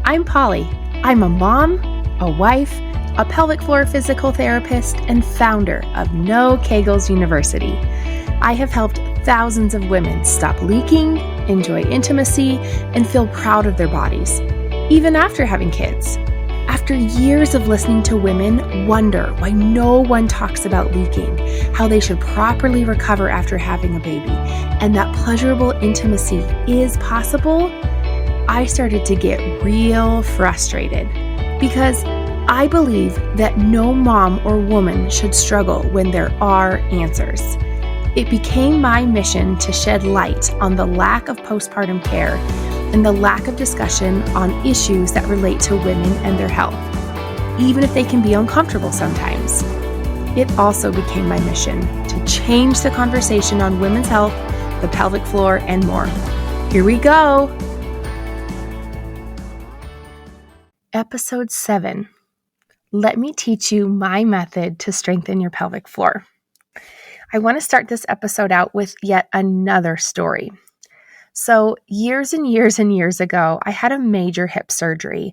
I'm Pauli. I'm a mom, a wife, a pelvic floor physical therapist, and founder of No Kegels University. I have helped thousands of women stop leaking, enjoy intimacy, and feel proud of their bodies, even after having kids. After years of listening to women wonder why no one talks about leaking, how they should properly recover after having a baby, and that pleasurable intimacy is possible, I started to get real frustrated because I believe that no mom or woman should struggle when there are answers. It became my mission to shed light on the lack of postpartum care and the lack of discussion on issues that relate to women and their health, even if they can be uncomfortable sometimes. It also became my mission to change the conversation on women's health, the pelvic floor, and more. Here we go. Episode 7. Let me teach you my method to strengthen your pelvic floor. I want to start this episode out with yet another story. So years and years and years ago, I had a major hip surgery.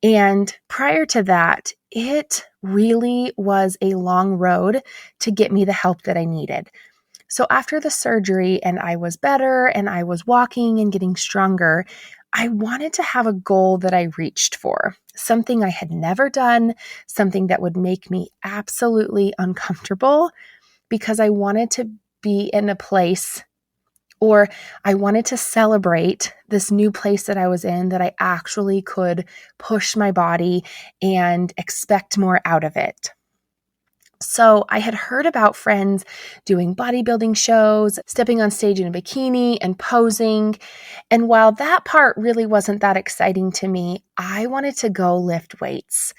And prior to that, it really was a long road to get me the help that I needed. So after the surgery and I was better and I was walking and getting stronger, I wanted to have a goal that I reached for, something I had never done, something that would make me absolutely uncomfortable because I wanted to be in a place, or I wanted to celebrate this new place that I was in, that I actually could push my body and expect more out of it. So I had heard about friends doing bodybuilding shows, stepping on stage in a bikini and posing. And while that part really wasn't that exciting to me, I wanted to go lift weights.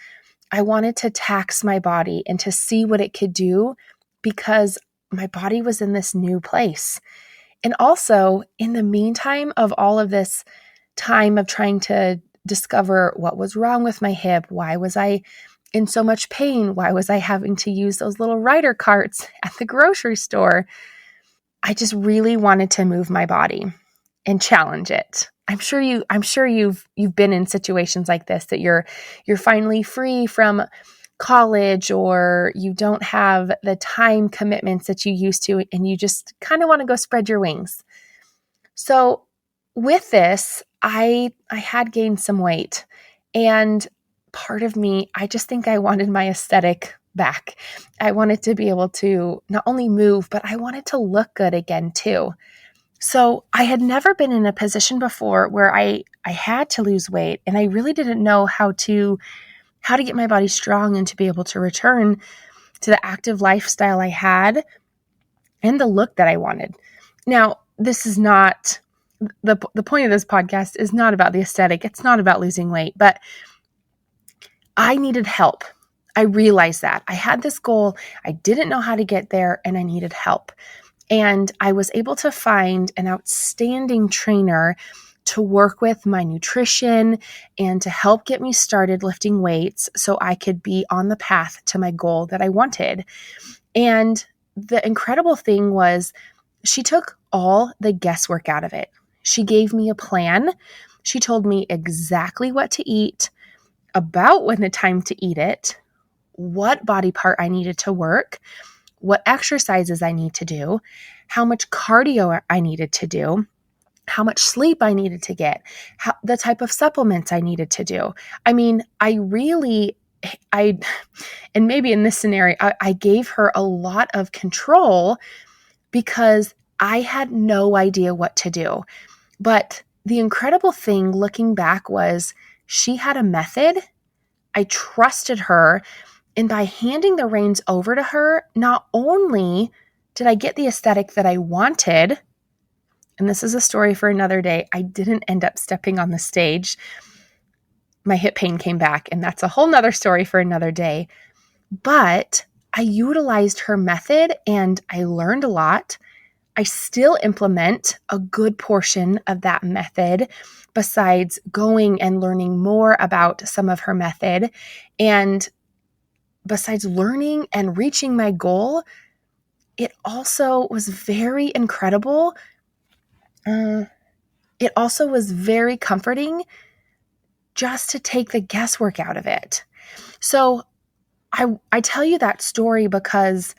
I wanted to tax my body and to see what it could do because my body was in this new place. And also, in the meantime of all of this time of trying to discover what was wrong with my hip, why was I in so much pain? Why was I having to use those little rider carts at the grocery store? I just really wanted to move my body and challenge it. I'm sure you've been in situations like this, that you're finally free from college, or you don't have the time commitments that you used to, and you just kind of want to go spread your wings. So with this, I had gained some weight, and part of me, I just think I wanted my aesthetic back. I wanted to be able to not only move, but I wanted to look good again too. So I had never been in a position before where I had to lose weight, and I really didn't know how to get my body strong and to be able to return to the active lifestyle I had and the look that I wanted. Now, this is not the point of this podcast is not about the aesthetic. It's not about losing weight, but I needed help. I realized that I had this goal. I didn't know how to get there, and I needed help. And I was able to find an outstanding trainer to work with my nutrition and to help get me started lifting weights so I could be on the path to my goal that I wanted. And the incredible thing was, she took all the guesswork out of it. She gave me a plan. She told me exactly what to eat, about when the time to eat it, what body part I needed to work, what exercises I need to do, how much cardio I needed to do, how much sleep I needed to get, the type of supplements I needed to do. I mean, and maybe in this scenario, I gave her a lot of control because I had no idea what to do. But the incredible thing looking back was, she had a method. I trusted her. And by handing the reins over to her, not only did I get the aesthetic that I wanted, and this is a story for another day, I didn't end up stepping on the stage. My hip pain came back, and that's a whole nother story for another day. But I utilized her method and I learned a lot. I still implement a good portion of that method besides going and learning more about some of her method. And besides learning and reaching my goal, it also was very incredible. It also was very comforting just to take the guesswork out of it. So I tell you that story because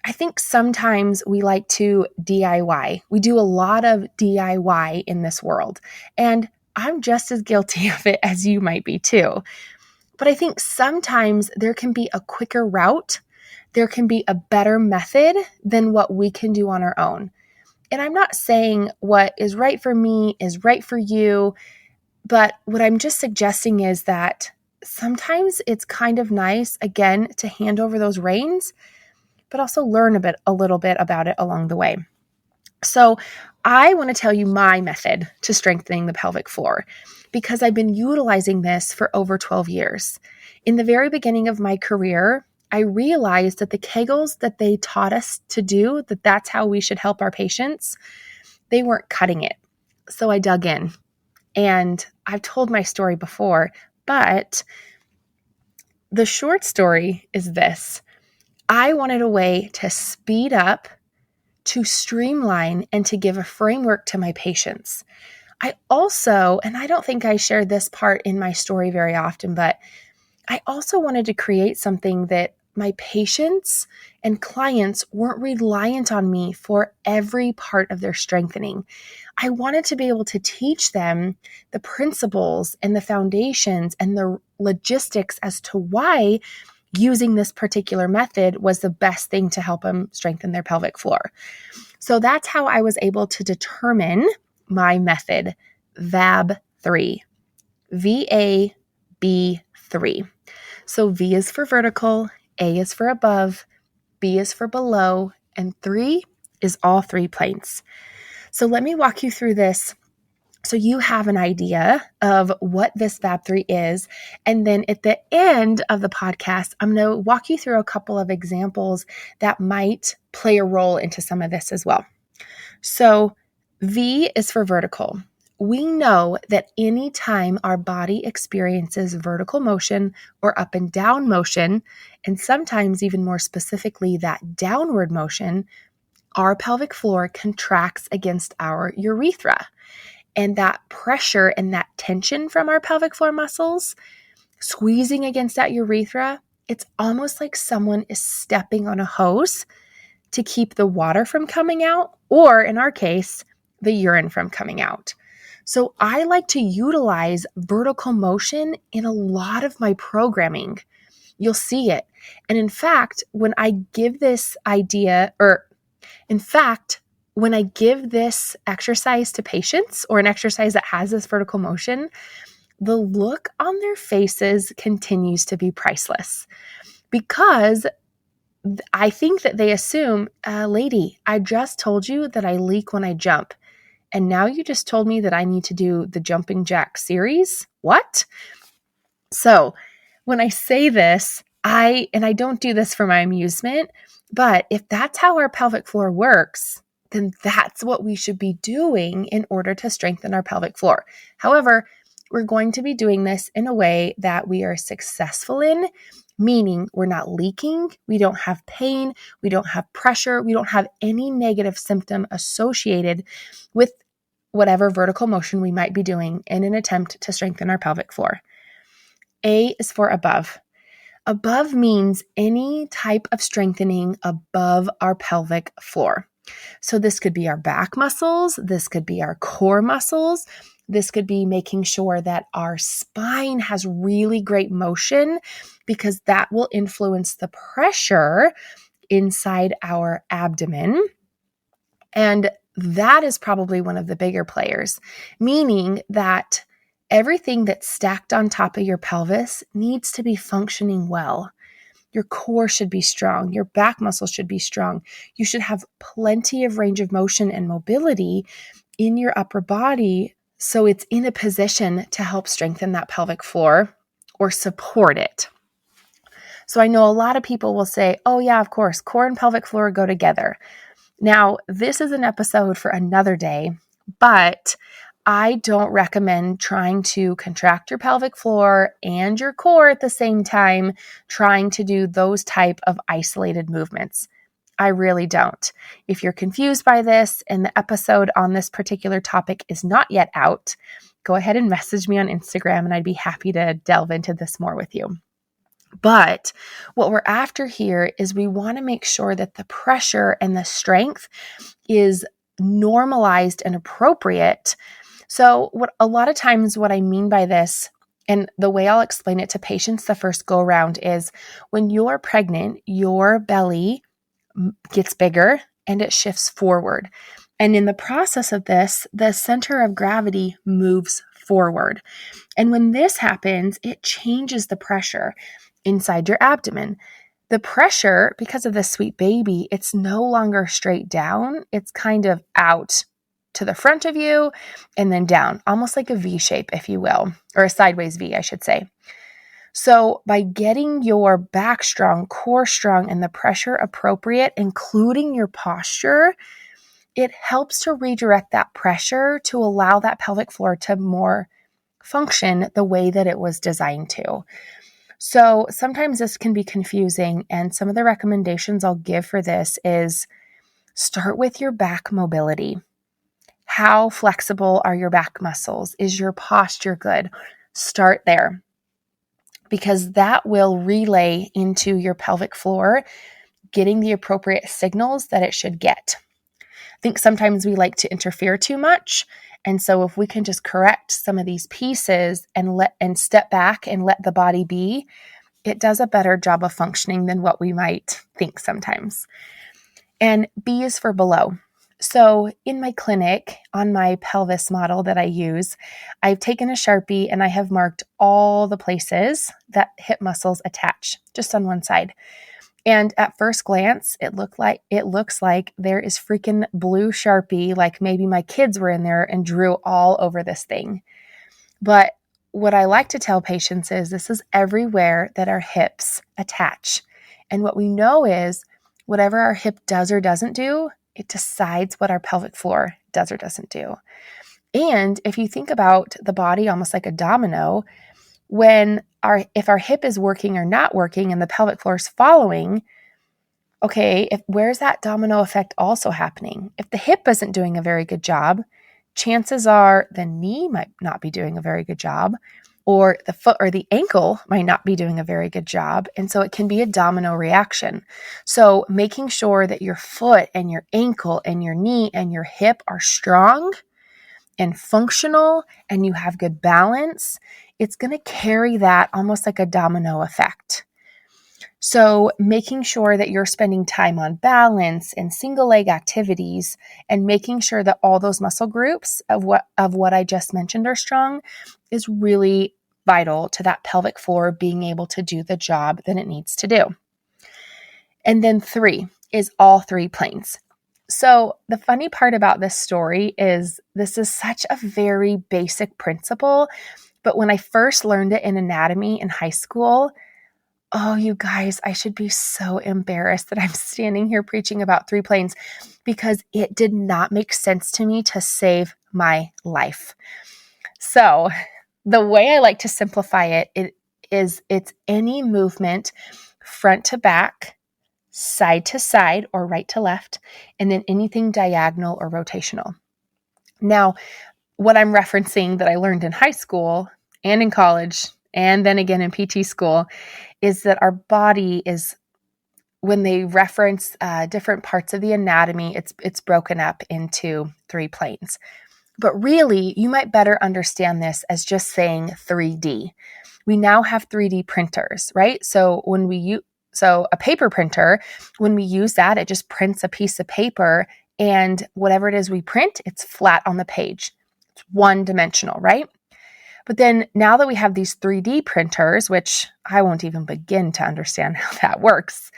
I think sometimes we like to DIY. We do a lot of DIY in this world, and I'm just as guilty of it as you might be too. But I think sometimes there can be a quicker route. There can be a better method than what we can do on our own. And I'm not saying what is right for me is right for you, but what I'm just suggesting is that sometimes it's kind of nice, again, to hand over those reins, but also learn a little bit about it along the way. So I want to tell you my method to strengthening the pelvic floor because I've been utilizing this for over 12 years. In the very beginning of my career, I realized that the Kegels that they taught us to do, that's how we should help our patients, they weren't cutting it. So I dug in. And I've told my story before, but the short story is this. I wanted a way to speed up, to streamline, and to give a framework to my patients. I also, and I don't think I share this part in my story very often, but I also wanted to create something that my patients and clients weren't reliant on me for every part of their strengthening. I wanted to be able to teach them the principles and the foundations and the logistics as to why using this particular method was the best thing to help them strengthen their pelvic floor. So that's how I was able to determine my method, VAB3, VAB3. So V is for vertical, A is for above, B is for below, and 3 is all 3 planes. So let me walk you through this so you have an idea of what this VAB3 is. And then at the end of the podcast, I'm going to walk you through a couple of examples that might play a role into some of this as well. So V is for vertical. We know that anytime our body experiences vertical motion or up and down motion, and sometimes even more specifically that downward motion, our pelvic floor contracts against our urethra. And that pressure and that tension from our pelvic floor muscles squeezing against that urethra, it's almost like someone is stepping on a hose to keep the water from coming out, or in our case, the urine from coming out. So I like to utilize vertical motion in a lot of my programming. You'll see it. And in fact, when I give this exercise to patients or an exercise that has this vertical motion, the look on their faces continues to be priceless because I think that they assume, lady, I just told you that I leak when I jump. And now you just told me that I need to do the jumping jack series? What? So when I say this, I don't do this for my amusement, but if that's how our pelvic floor works, then that's what we should be doing in order to strengthen our pelvic floor. However, we're going to be doing this in a way that we are successful in, meaning we're not leaking, we don't have pain, we don't have pressure, we don't have any negative symptom associated with whatever vertical motion we might be doing in an attempt to strengthen our pelvic floor. A is for above. Above means any type of strengthening above our pelvic floor. So this could be our back muscles, this could be our core muscles, this could be making sure that our spine has really great motion because that will influence the pressure inside our abdomen. And that is probably one of the bigger players, meaning that everything that's stacked on top of your pelvis needs to be functioning well. Your core should be strong. Your back muscles should be strong. You should have plenty of range of motion and mobility in your upper body so it's in a position to help strengthen that pelvic floor or support it. So I know a lot of people will say, oh yeah, of course, core and pelvic floor go together. Now, this is an episode for another day, but I don't recommend trying to contract your pelvic floor and your core at the same time, trying to do those type of isolated movements. I really don't. If you're confused by this and the episode on this particular topic is not yet out, go ahead and message me on Instagram and I'd be happy to delve into this more with you. But what we're after here is we want to make sure that the pressure and the strength is normalized and appropriate. So a lot of times what I mean by this, and the way I'll explain it to patients the first go around, is when you're pregnant, your belly gets bigger and it shifts forward. And in the process of this, the center of gravity moves forward. And when this happens, it changes the pressure inside your abdomen. The pressure, because of this sweet baby, it's no longer straight down. It's kind of out to the front of you and then down, almost like a V shape, if you will, or a sideways V, I should say. So by getting your back strong, core strong, and the pressure appropriate, including your posture, it helps to redirect that pressure to allow that pelvic floor to more function the way that it was designed to. So sometimes this can be confusing, and some of the recommendations I'll give for this is start with your back mobility. How flexible are your back muscles? Is your posture good? Start there, because that will relay into your pelvic floor, getting the appropriate signals that it should get. I think sometimes we like to interfere too much. And so if we can just correct some of these pieces and step back and let the body be, it does a better job of functioning than what we might think sometimes. And B is for below. So in my clinic, on my pelvis model that I use, I've taken a Sharpie and I have marked all the places that hip muscles attach just on one side. And at first glance, it looks like there is freaking blue Sharpie, like maybe my kids were in there and drew all over this thing. But what I like to tell patients is this is everywhere that our hips attach. And what we know is whatever our hip does or doesn't do, it decides what our pelvic floor does or doesn't do. And if you think about the body almost like a domino, if our hip is working or not working and the pelvic floor is following, okay, where's that domino effect also happening? If the hip isn't doing a very good job, chances are the knee might not be doing a very good job, or the foot or the ankle might not be doing a very good job. And so it can be a domino reaction. So making sure that your foot and your ankle and your knee and your hip are strong and functional and you have good balance, it's going to carry that almost like a domino effect. So making sure that you're spending time on balance and single leg activities and making sure that all those muscle groups of what I just mentioned are strong is really vital to that pelvic floor being able to do the job that it needs to do. And then 3 is all 3 planes. So the funny part about this story is this is such a very basic principle, but when I first learned it in anatomy in high school, oh, you guys, I should be so embarrassed that I'm standing here preaching about 3 planes because it did not make sense to me to save my life. So the way I like to simplify it's any movement front to back, side to side, or right to left, and then anything diagonal or rotational. Now, what I'm referencing that I learned in high school and in college, and then again in PT school, is that our body is, when they reference different parts of the anatomy, it's broken up into 3 planes. But really, you might better understand this as just saying 3D. We now have 3D printers, right? So a paper printer, when we use that, it just prints a piece of paper, and whatever it is we print, it's flat on the page. It's one-dimensional, right? But then now that we have these 3D printers, which I won't even begin to understand how that works,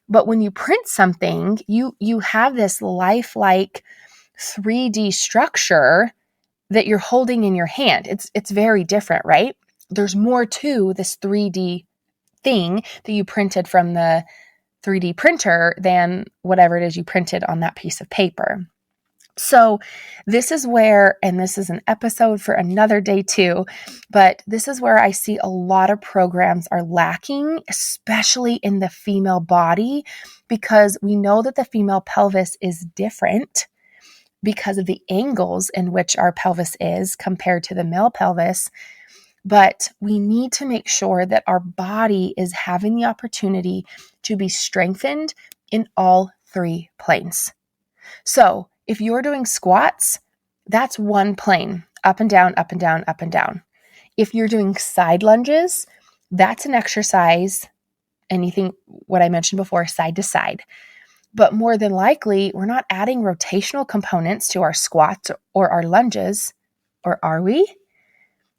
but when you print something, you have this lifelike 3D structure that you're holding in your hand. It's very different, right? There's more to this 3D thing that you printed from the 3D printer than whatever it is you printed on that piece of paper. So this is where, and this is an episode for another day too, but this is where I see a lot of programs are lacking, especially in the female body, because we know that the female pelvis is different because of the angles in which our pelvis is compared to the male pelvis. But we need to make sure that our body is having the opportunity to be strengthened in all three planes. So if you're doing squats, that's one plane, up and down, up and down, up and down. If you're doing side lunges, that's an exercise, anything, what I mentioned before, side to side. But more than likely, we're not adding rotational components to our squats or our lunges, or are we?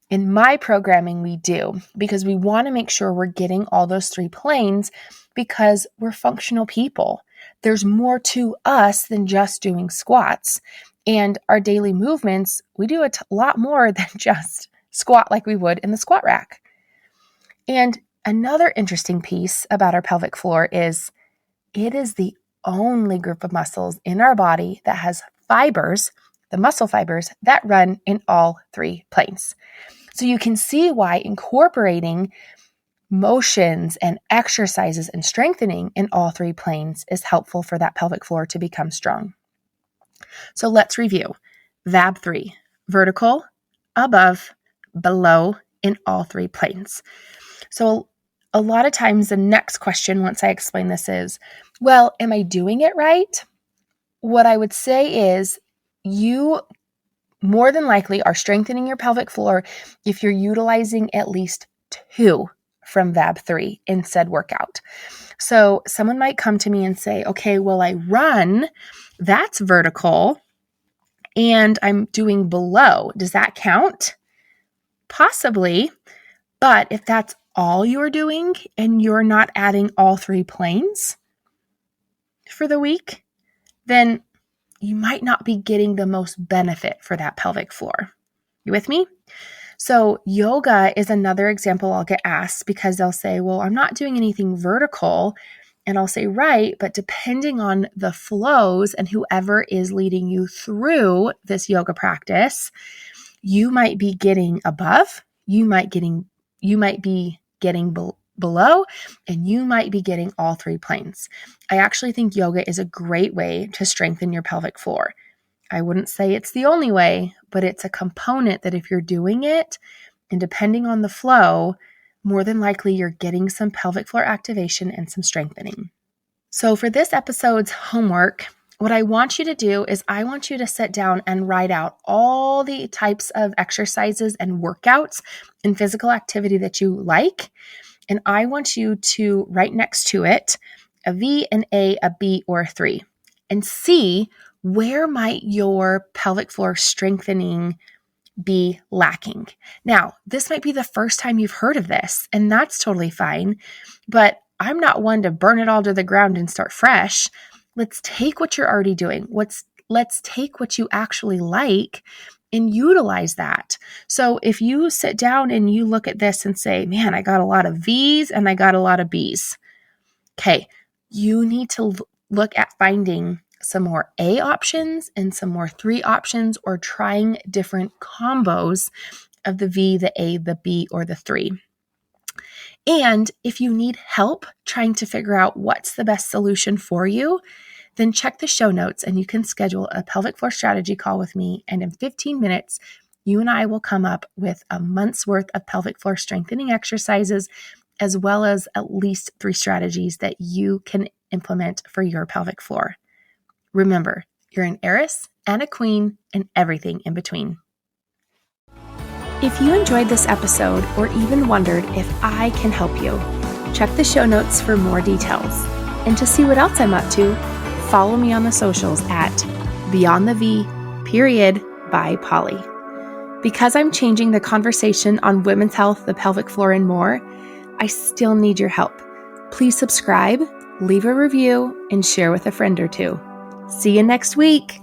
In my programming, we do, because we want to make sure we're getting all those three planes because we're functional people. There's more to us than just doing squats. And our daily movements, we do a lot more than just squat like we would in the squat rack. And another interesting piece about our pelvic floor is it is the only group of muscles in our body that has fibers, the muscle fibers, that run in all three planes. So you can see why incorporating motions and exercises and strengthening in all three planes is helpful for that pelvic floor to become strong. So let's review. VAB3, vertical, above, below, in all three planes. So a lot of times the next question once I explain this is, well, am I doing it right? What I would say is you more than likely are strengthening your pelvic floor if you're utilizing at least 2 from VAB3 in said workout. So someone might come to me and say, okay, well, I run, that's vertical, and I'm doing below. Does that count? Possibly, but if that's all you're doing and you're not adding all three planes for the week, then you might not be getting the most benefit for that pelvic floor. You with me? So yoga is another example I'll get asked because they'll say, well, I'm not doing anything vertical. And I'll say, right, but depending on the flows and whoever is leading you through this yoga practice, you might be getting above, you might be getting below, and you might be getting all three planes. I actually think yoga is a great way to strengthen your pelvic floor. I wouldn't say it's the only way, but it's a component that if you're doing it, and depending on the flow, more than likely you're getting some pelvic floor activation and some strengthening. So for this episode's homework, what I want you to do is I want you to sit down and write out all the types of exercises and workouts and physical activity that you like. And I want you to write next to it a V, an A, a B, or a 3, and see where might your pelvic floor strengthening be lacking. Now, this might be the first time you've heard of this, and that's totally fine, but I'm not one to burn it all to the ground and start fresh. Let's take what you're already doing. Let's take what you actually like and utilize that. So if you sit down and you look at this and say, man, I got a lot of V's and I got a lot of B's. Okay, you need to look at finding some more A options and some more 3 options, or trying different combos of the V, the A, the B, or the 3. And if you need help trying to figure out what's the best solution for you, then check the show notes and you can schedule a pelvic floor strategy call with me. And in 15 minutes, you and I will come up with a month's worth of pelvic floor strengthening exercises, as well as at least 3 strategies that you can implement for your pelvic floor. Remember, you're an heiress and a queen and everything in between. If you enjoyed this episode or even wondered if I can help you, check the show notes for more details. And to see what else I'm up to, follow me on the socials at Beyond the V by Pauli. Because I'm changing the conversation on women's health, the pelvic floor, and more, I still need your help. Please subscribe, leave a review, and share with a friend or two. See you next week.